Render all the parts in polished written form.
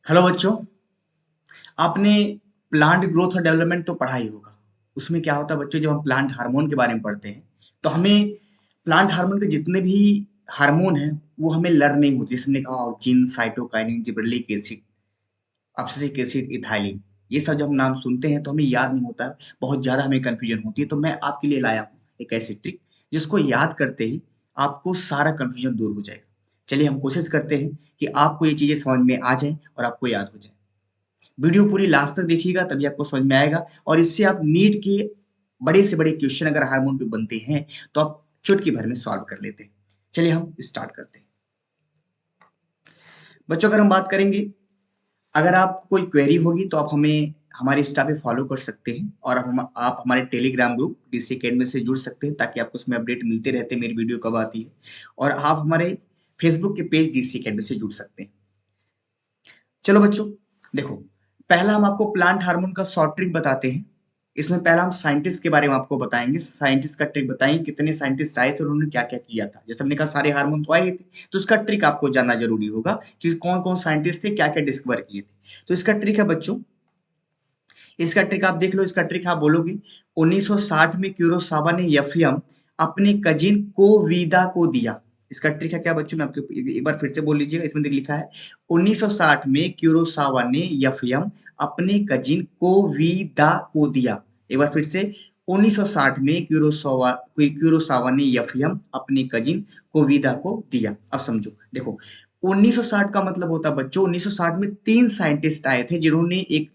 Hello बच्चों। आपने plant growth और डेवलपमेंट तो पढ़ा ही होगा। उसमें क्या होता है बच्चों, जब हम प्लांट हार्मोन के बारे में पढ़ते हैं तो हमें प्लांट हार्मोन के जितने भी हार्मोन हैं वो हमें लर्न नहीं होती। जैसे हमने कहा auxin, cytokinin, gibberellic acid, abscisic acid, ethylene, ये सब जब हम नाम सुनते हैं तो हमें याद नहीं होता है। बहुत ज्यादा हमें कंफ्यूजन होती है। तो मैं आपके लिए लाया हूँ एक ऐसी ट्रिक जिसको याद करते ही आपको सारा कंफ्यूजन दूर हो जाएगा। चलिए हम कोशिश करते हैं कि आपको ये चीजें समझ में आ जाए और आपको याद हो जाए। वीडियो पूरी लास्ट तक देखिएगा तभी आपको समझ में आएगा। और इससे आप नीट के बड़े से बड़े क्वेश्चन अगर हार्मोन पे बनते हैं तो आप चुटकी भर में सॉल्व कर लेते हैं। चलिए हम स्टार्ट करते हैं। बच्चों अगर हम बात करेंगे, अगर आपको कोई क्वेरी होगी तो आप हमें हमारे इंस्टा पे फॉलो कर सकते हैं और आप हमारे टेलीग्राम ग्रुप डीसी अकेडमी से जुड़ सकते हैं ताकि आपको उसमें अपडेट मिलते रहते हैं मेरी वीडियो कब आती है। और आप हमारे फेसबुक के पेज डीसी अकेडमी से जुड़ सकते हैं। चलो बच्चों देखो, पहला हम आपको प्लांट हार्मोन का शॉर्ट ट्रिक बताते हैं। इसमें पहला हम साइंटिस्ट के बारे में आपको बताएंगे। साइंटिस्ट का ट्रिक बताएंगे कितने साइंटिस्ट आए थे और उन्होंने क्या क्या किया था। जैसे हमने कहा सारे हार्मोन तो आए ही थे, तो उसका ट्रिक आपको जानना जरूरी होगा कि कौन कौन साइंटिस्ट थे, क्या क्या डिस्कवर किए थे। तो इसका ट्रिक है बच्चों, इसका ट्रिक आप देख लो। इसका ट्रिक आप बोलोगे 1960 में क्यूरोसावा ने यफियम अपने कजिन कोविदा को दिया। इसका ट्रिक है क्या बच्चों, मैं आपको एक बार फिर से बोल लीजिएगा। इसमें देख लिखा है 1960 में क्यूरोसावा ने यफियम अपने कजिन कोविदा को दिया। एक बार फिर से, 1960 में क्यूरोसावा ने यफियम अपने कजिन कोविदा को दिया। अब समझो देखो, 1960 का मतलब होता बच्चों, 1960 में तीन साइंटिस्ट आए थे जिन्होंने एक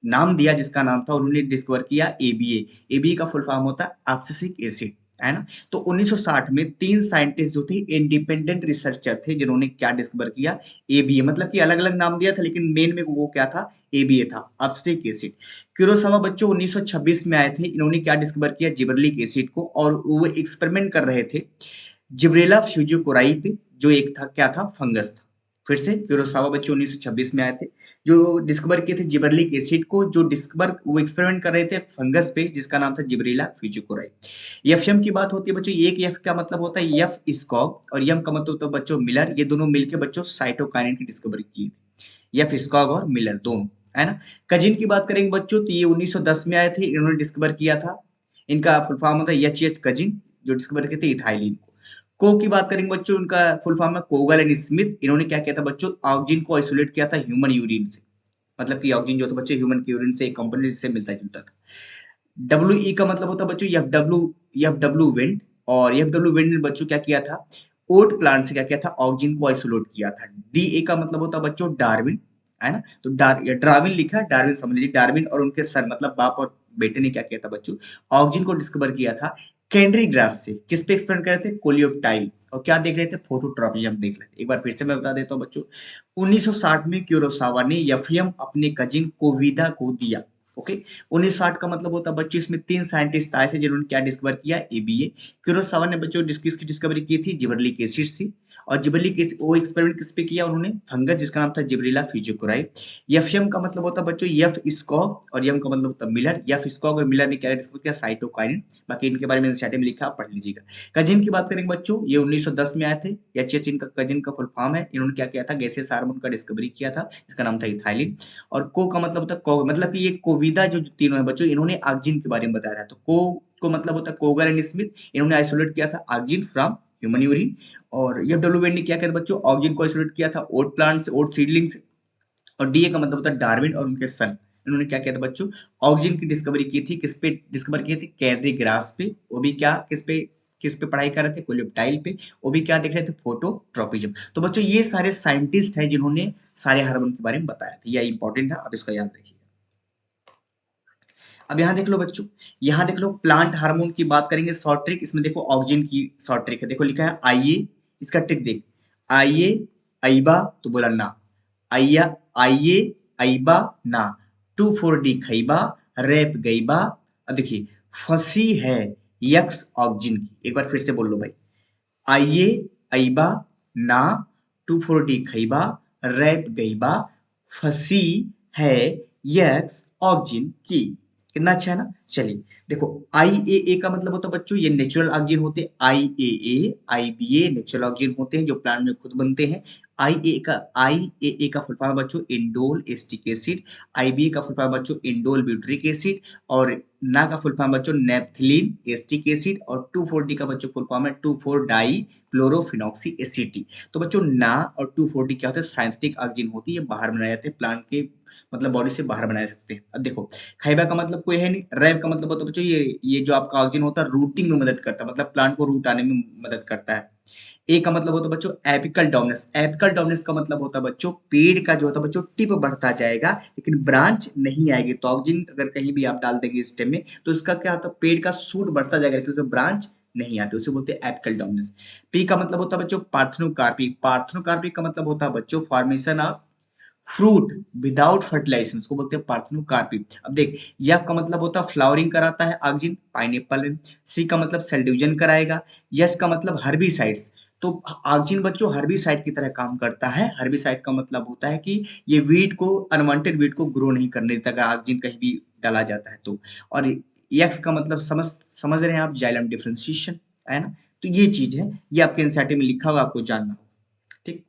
नाम दिया जिसका नाम था, उन्होंने डिस्कवर किया एबीए। एबीए का फुल फॉर्म होता है एब्सिसिक एसिड, है ना। तो 1960 में तीन साइंटिस्ट जो थे इंडिपेंडेंट रिसर्चर थे जिन्होंने क्या डिस्कवर किया, एबीए। मतलब कि अलग अलग नाम दिया था लेकिन मेन में वो क्या था, एबीए था, एब्सिसिक एसिड। कुरोसावा बच्चों 1926 में आए थे। इन्होंने क्या डिस्कवर किया, जिबरेलिक एसिड को। और वो एक्सपेरिमेंट कर रहे थे जिब्रेला फ्यूजिकोराई पे, जो एक था क्या था, फंगस था। फिर से कुरोसावा बच्चे 1926 में आए थे, जो डिस्कवर किए थे जिबरेलिक एसिड को, जो डिस्कवर वो एक्सपेरिमेंट कर रहे थे फंगस पे जिसका नाम था जिब्रेला फ्यूजिकोराई। एफएम की बात होती है बच्चों, एक एफ का मतलब होता है एफ स्कॉग और यम का मतलब होता है बच्चों मिलर। ये दोनों मिलकर बच्चों साइटोकाइनिन की डिस्कवरी की थी, एफ स्कॉग और मिलर दोनों, है ना। कजिन की बात करेंगे बच्चों तो ये 1910 में आए थे, इन्होंने डिस्कवर किया था। इनका फुल फॉर्म होता है एच एच कजिन, जो डिस्कवर किए थे इथाइलिन को की बात करेंगे बच्चों, उनका फुल फॉर्म है कोगल एंड स्मिथ। इन्होंने क्या किया था बच्चों, ऑक्सिजन को आइसोलेट किया था ह्यूमन यूरिन से। मतलब कि ऑक्सिजन जो था बच्चों ह्यूमन के यूरिन से एक कंपोनेंट जिससे मिलता जुलता था। डब्ल्यू ई का मतलब होता है बच्चों एफ डब्ल्यू विंड। और एफ डब्ल्यू विंड ने बच्चों क्या किया था, ओट प्लांट से क्या किया था, ऑक्सिजन को आइसोलेट किया था। डी ए का मतलब होता है बच्चों डार्विन, है ना। तो डार्विन लिखा है, डार्विन समझ लीजिए। डार्विन और उनके सन मतलब बाप और बेटे ने क्या किया था बच्चों, ऑक्सिजन को डिस्कवर किया था कैंड्री ग्रास से। किस पे एक्सपेरिमेंट कर रहे थे, कोलियोप्टाइल। और क्या देख रहे थे, फोटोट्रॉपिज्म देख रहे थे। एक बार फिर से मैं बता देता हूँ बच्चों, 1960 में क्यूरोसावा ने यफियम अपने कजिन कोविदा को दिया। ओके, 1960 का मतलब होता है बच्चों, इसमें तीन साइंटिस्ट आए थे जिन्होंने क्या डिस्कवर किया, एबीए। कुरोसावा ने बच्चों किसकी डिस्कवरी की थी, जिबरेलिक एसिड से। और जिबरेलिक एसिड वो एक्सपेरिमेंट किस पे किया उन्होंने, फंगस जिसका नाम था जिबरेला फ्यूजिकोराई। एफएम का मतलब होता है बच्चों एफ स्कॉग और यम का मतलब होता है मिलर। एफ स्कॉग और मिलर ने क्या डिस्कवर किया, साइटोकाइनिन। बाकी इनके बारे में स्टार्टिंग में लिखा, पढ़ लीजिएगा। कजिन की बात करेंगे बच्चों, ये 1910 में आए थे। एच इनका कजिन का फुल फॉर्म है। इन्होंने क्या किया था, गैसियस हार्मोन का डिस्कवरी किया था जिसका नाम था इथाइलिन। और को का मतलब होता है मतलब कि ये कोविदा जो तीनों है बच्चों, इन्होंने ऑक्सिजन के बारे में बताया था। तो को मतलब होता है कोगर एंड स्मिथ, इन्होंने आइसोलेट किया था ऑक्सिजन फ्रॉम ह्यूमन यूरिन। और ये डब्ल्यू ने क्या किया था बच्चों, ऑक्सिजन को आइसोलेट किया था ओट प्लांट से, ओट सीडलिंग से। और डीए का मतलब होता है डार्विन और उनके सन, इन्होंने क्या किया था बच्चों, ऑक्सिजन की डिस्कवरी की थी। किस पे डिस्कवर की थी, कैनरी ग्रास पे। वो भी क्या, किस पे पढ़ाई कर रहे थे, कोलियोप्टाइल पे। वो भी क्या देख रहे थे, फोटोट्रोपिज्म। तो बच्चों ये सारे साइंटिस्ट हैं जिन्होंने सारे हार्मोन के बारे में बताया था। यह इंपॉर्टेंट है, आप इसका याद रखिए। अब यहाँ देख लो बच्चों, यहाँ देख लो प्लांट हार्मोन की बात करेंगे शॉर्ट ट्रिक। इसमें देखो ऑक्सिजन की शॉर्ट ट्रिक है, देखो लिखा है आइए। इसका ट्रिक देख, आइए अइबा तो बोला ना, आइया आइए अइबा ना, टू फोर डी खइबा, रैप गईबा। अब देखिए, फंसी है यक्स ऑक्सिजन की। एक बार फिर से बोल लो भाई, आइए अइबा ना, टू फोर डी खइबा, रैप गईबा, फंसी है यक्स ऑक्सिजन की। कितना अच्छा है ना। चलिए देखो, IAA का मतलब होता है बच्चों, ये नेचुरल ऑक्सीजन होते हैं। IAA IBA नेचुरल ऑक्सीजन होते हैं जो प्लांट में खुद बनते हैं। IAA का फुल फॉर्म बच्चों इंडोल एस्टिक एसिड, IBA का फुल फॉर्म बच्चों इंडोल ब्यूटरिक एसिड और ना का फुल फॉर्म बच्चों नेपथिलीन एस्टिक एसिड और 2,4-D का बच्चों फुल फॉर्म है 2,4-डाई क्लोरोफिनॉक्सी एसिड। तो बच्चों ना और 2,4-D क्या होता है, साइंटिफिक ऑक्सीजन होती है, बाहर बनाए जाते हैं प्लांट के मतलब बॉडी से बाहर बनाए सकते हैं। अब देखो खाइबा का मतलब कोई है नहीं, रैब का मतलब होता है बच्चों ये जो आपका ऑक्सीजन होता है रूटिंग में मदद करता है, मतलब प्लांट को रूट आने में मदद करता है। ए का मतलब होता है बच्चों एपिकल डोमिनेंस, एपिकल डोमिनेंस का मतलब होता है बच्चों पेड़ का जो होता है बच्चों टिप बढ़ता जाएगा लेकिन ब्रांच नहीं आएगी। तो ऑक्सीजन अगर कहीं भी आप डाल देंगे स्टेम में तो इसका क्या होता है, पेड़ का सूट बढ़ता जाएगा लेकिन उसमें ब्रांच नहीं आती, उसे बोलते हैं एपिकल डोमिनेंस। पी का मतलब होता है बच्चों पार्थेनोकार्पी, पार्थेनोकार्पी का मतलब होता है बच्चों formation of fruit without fertilisation, उसको बोलते हैं पार्थेनोकार्पी। अब देख यह का मतलब होता है फ्लावरिंग कराता है ऑक्सीजन पाइनएप्पल में, सी का मतलब सेल डिवीजन कराएगा, यस का मतलब हर्बिसाइड्स। तो ऑक्सीजन बच्चों हर्बिसाइड की तरह काम करता है। हर्बिसाइड का मतलब होता है कि ये वीड को अनवांटेड वीड को ग्रो नहीं करने देता अगर ऑक्सीजन कहीं भी डाला जाता है तो। और एक्स का मतलब समझ रहे हैं आप, जाइलम डिफरेंशिएशन, है ना। तो ये चीज है, ये आपके एनसीईआरटी में लिखा होगा, आपको जानना होगा। ठीक,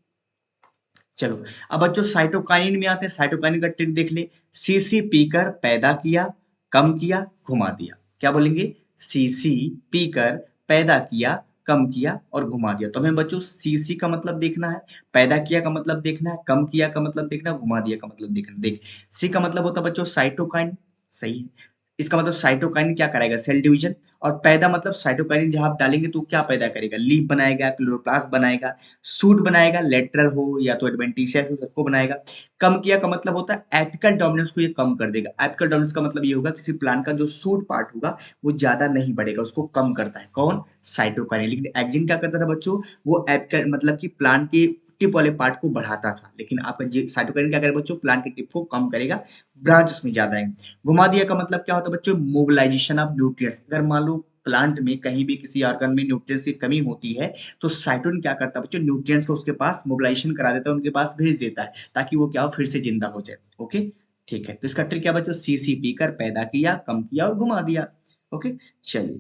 चलो अब बच्चों साइटोकाइनिन में आते हैं। साइटोकाइनिन का ट्रिक देख ले, सीसी पीकर पैदा किया, कम किया, घुमा दिया। क्या बोलेंगे, सीसी पीकर पैदा किया, कम किया और घुमा दिया। तो हमें बच्चों सीसी का मतलब देखना है, पैदा किया का मतलब देखना है, कम किया का मतलब देखना है, घुमा दिया का मतलब देखना है। देख सी का मतलब होता है बच्चों साइटोकाइन, सही है। इसका मतलब साइटोकाइन क्या कराएगा, सेल डिवीजन। और पैदा मतलब साइटोकाइन जहां आप डालेंगे तो क्या पैदा करेगा, लीफ बनाएगा, क्लोरोप्लास्ट बनाएगा, सूट बनाएगा, लेटरल हो या तो एडवेंटिशियस हो, सबको बनाएगा। कम किया का मतलब होता है एपिकल डोमिनेंस को ये कम कर देगा। एपिकल डोमिनेंस का मतलब ये होगा किसी प्लांट का जो सूट पार्ट होगा वो ज्यादा नहीं बढ़ेगा, उसको कम करता है कौन, साइटोकाइन। लेकिन एक्जिन क्या करता था बच्चों, वो एपिकल मतलब कि प्लांट के टिप वाले पार्ट को बढ़ाता था। लेकिन आपका साइटोकाइन क्या करेगा बच्चों, प्लांट के टिप को कम करेगा, ब्रांच उसमें ज्यादा आएंगे। घुमा दिया का मतलब क्या होता है बच्चों, मोबिलाइजेशन ऑफ न्यूट्रिएंट्स। अगर मान लो प्लांट में कहीं भी किसी ऑर्गन में न्यूट्रिएंट्स की कमी होती है तो साइटोन क्या करता है बच्चों, न्यूट्रिएंट्स को उसके पास मोबिलाइजेशन करा देता है, उनके पास भेज देता है ताकि वो क्या हो, फिर से जिंदा हो जाए। ओके, ठीक है। तो इसका ट्रिक क्या बच्चों, सी पी कर पैदा किया, कम किया और घुमा दिया। ओके, चलिए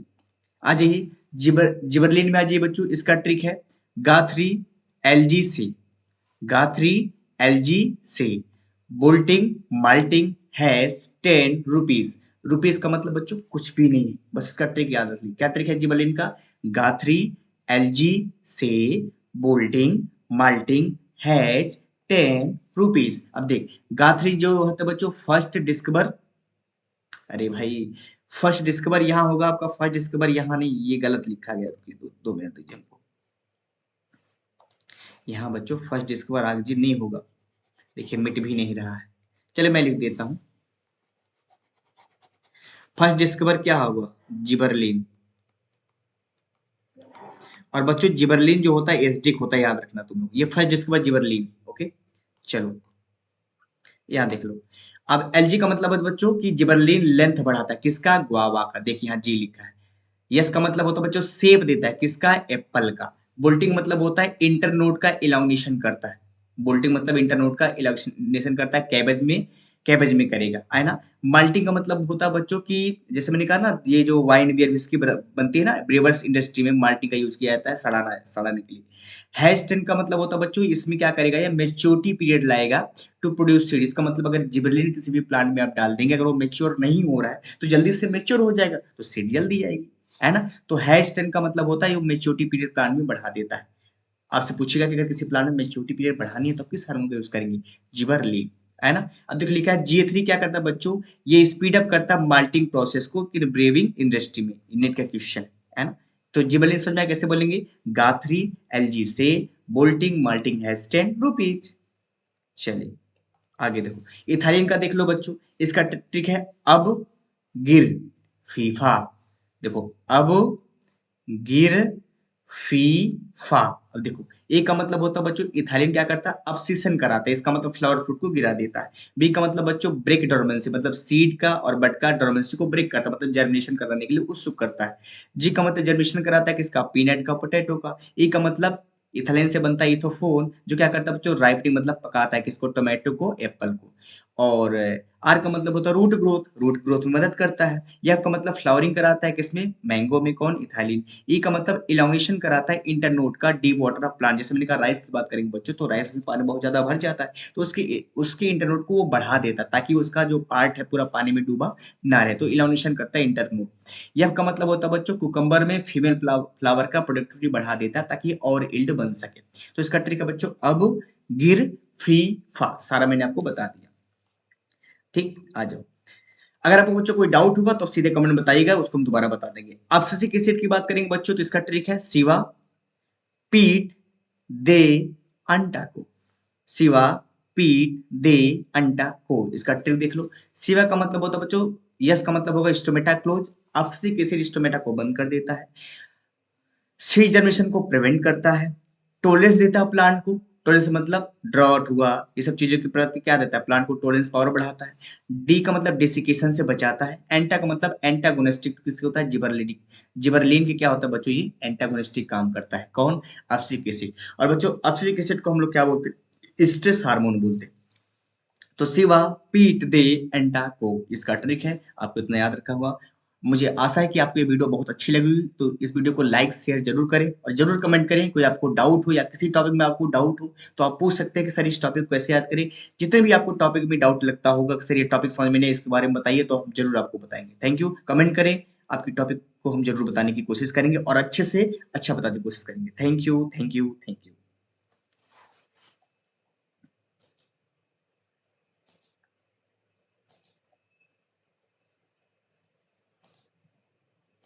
आ जाइए जिबरलिन में आ जाइए बच्चों। इसका ट्रिक है गाथरी एलजी गाथरी एलजी से bolting malting has 10 rupees. Rupees का मतलब बच्चों कुछ भी नहीं है, बस इसका ट्रिक याद रखिए। क्या ट्रिक है जिबलिन का, गाथरी एलजी से बोल्टिंग माल्टिंग हैज 10 रुपीज। अब देख गाथरी जो होता है बच्चों फर्स्ट डिस्कवर, अरे भाई फर्स्ट डिस्कवर यहाँ होगा आपका, फर्स्ट डिस्कवर यहाँ नहीं, ये गलत लिखा गया। रुकिए 2 मिनट दीजिए हमको, यहाँ बच्चों फर्स्ट डिस्कवर आगे नहीं होगा, देखिए मिट भी नहीं रहा है। चलिए मैं लिख देता हूँ, फर्स्ट डिस्कवर क्या होगा, जिबरलिन। और बच्चों जिबरलिन जो होता है एसिडिक होता है, याद रखना तुम लोग, ये फर्स्ट डिस्कवर जिबरलिन। ओके, चलो यहाँ देख लो। अब एलजी का मतलब है बच्चों कि जिबरलिन लेंथ बढ़ाता है, किसका, गुआवा का। देखिए यहाँ जी लिखा है। यस का मतलब होता है बच्चों शेप देता है, किसका, एप्पल का। बोल्टिंग मतलब होता है इंटरनोड का इलाउनेशन करता है, बोल्टिंग मतलब इंटरनोड का इलाउनेशन करता है, कैबेज में करेगा, है ना। माल्टिंग का मतलब होता है बच्चों की, जैसे मैंने कहा ना, ये जो वाइन बियर विस्की बनती है ना, ब्रेवर्स इंडस्ट्री में माल्टिंग का यूज किया जाता है सड़ाने के लिए। हैज 10 का मतलब होता है बच्चों, इसमें क्या करेगा, ये मेच्योरिटी पीरियड लाएगा टू प्रोड्यूस सीड। इसका मतलब अगर जिबरलिन किसी भी प्लांट में आप डाल देंगे, अगर वो मेच्योर नहीं हो रहा है तो जल्दी से मेच्योर हो जाएगा तो सीड जल्दी आएगी, है ना। तो हैज 10 का मतलब होता है वो मेच्योरिटी पीरियड प्लांट में बढ़ा देता है। आपसे पूछेगा कि अगर किसी प्लांट में मेच्योरिटी पीरियड बढ़ानी है तो किस हार्मोन का यूज करेंगे, जिबरलिन, है ना। अब देखो लिखा है GA3 क्या करता है बच्चों, ये स्पीड अप करता है माल्टिंग प्रोसेस को कि ब्रेविंग इंडस्ट्री में, नेट का क्वेश्चन, है ना। तो जिबरलिन समझ में आया कैसे बोलेंगे, गाथरी एलजी से बोल्टिंग माल्टिंग हैज 10 रुपीज। चलिए आगे देखो, इथाइलिन का देख लो बच्चों। इसका ट्रिक है अब गिर फीफा। देखो अब गिर फी फा। अब देखो ए का मतलब होता है बच्चों इथाइलिन क्या करता है, अब्सिशन कराता है, इसका मतलब फ्लावर फ्रूट को गिरा देता है। बी का मतलब बच्चों ब्रेक डोरमेंसी, मतलब सीड का और बड का डोरमेंसी को ब्रेक करता है, मतलब जर्मिनेशन कराने के लिए उत्सुक करता है। जी का मतलब जर्मिनेशन कराता है किसका, पीनट का, पोटैटो का। ई का मतलब इथाइलिन से बनता है इथोफोन, जो क्या करता है बच्चों राइपनिंग मतलब पकाता है, किसको, टोमेटो को, एप्पल को। और आर का मतलब होता है रूट ग्रोथ में मदद करता है। एफ का मतलब फ्लावरिंग कराता है किसमें, मैंगो में, कौन, इथाइलिन। ई का मतलब इलांगेशन कराता है इंटरनोड का, डी वाटर ऑफ प्लांट, जैसे मैंने कहा राइस की बात करेंगे बच्चों, तो राइस में पानी बहुत ज्यादा भर जाता है, तो उसके उसके इंटरनोड को वो बढ़ा देता है ताकि उसका जो पार्ट है पूरा पानी में डूबा ना रहे, तो इलांगेशन करता है इंटरनोड। एफ का मतलब होता है बच्चों कुकम्बर में फीमेल फ्लावर का प्रोडक्टिविटी बढ़ा देता है ताकि और इल्ड बन सके। तो इसका ट्रिक है बच्चों अब, गिर, फी, फा, सारा मैंने आपको बता दिया। ठीक, आ जाओ। अगर आपको बच्चों कोई डाउट होगा तो आप सीधे कमेंट में बताइएगा, उसको हम दोबारा बता देंगे। अब सिसिक एसिड की बात करेंगे बच्चों, तो इसका ट्रिक है सिवा, पीट, दे, अंटा को। सिवा, पीट, दे, अंटा को, इसका ट्रिक देख लो। सिवा का मतलब होता है बच्चों, यस का मतलब होगा स्टोमेटा क्लोज, अब्सिसिक एसिड स्टोमेटा को बंद कर देता है। सीड जर्मिनेशन को प्रिवेंट करता है। टॉलरेंस देता है प्लांट को, टॉलरेंस मतलब ड्रॉट हुआ, ये सब चीजों के प्रति क्या देता है, प्लांट को टॉलरेंस पावर बढ़ाता है। डी का मतलब डिसिकेशन से बचाता है। एंटा का मतलब एंटागोनिस्टिक किसके होता है, जिबरलिनिक, जिबरलिन के क्या होता है बच्चों, ये एंटागोनिस्टिक काम करता है, कौन, अब्सिसिक एसिड। और बच्चों अब्सिसिक एसिड को हम लोग क्या बोलते हैं, स्ट्रेस हार्मोन बोलते हैं। तो सिवा, पीट, दे, एंटा को, इसका ट्रिक है, आपको इतना याद रखा हुआ। मुझे आशा है कि आपको ये वीडियो बहुत अच्छी लगी होगी, तो इस वीडियो को लाइक शेयर जरूर करें और जरूर कमेंट करें। कोई आपको डाउट हो या किसी टॉपिक में आपको डाउट हो तो आप पूछ सकते हैं कि सर इस टॉपिक को कैसे याद करें। जितने भी आपको टॉपिक में डाउट लगता होगा कि सर ये टॉपिक समझ में नहीं, इसके बारे में बताइए, तो हम जरूर आपको बताएंगे। थैंक यू, कमेंट करें, आपकी टॉपिक को हम जरूर बताने की कोशिश करेंगे और अच्छे से अच्छा बताने की कोशिश करेंगे। Thank you, thank you, thank you.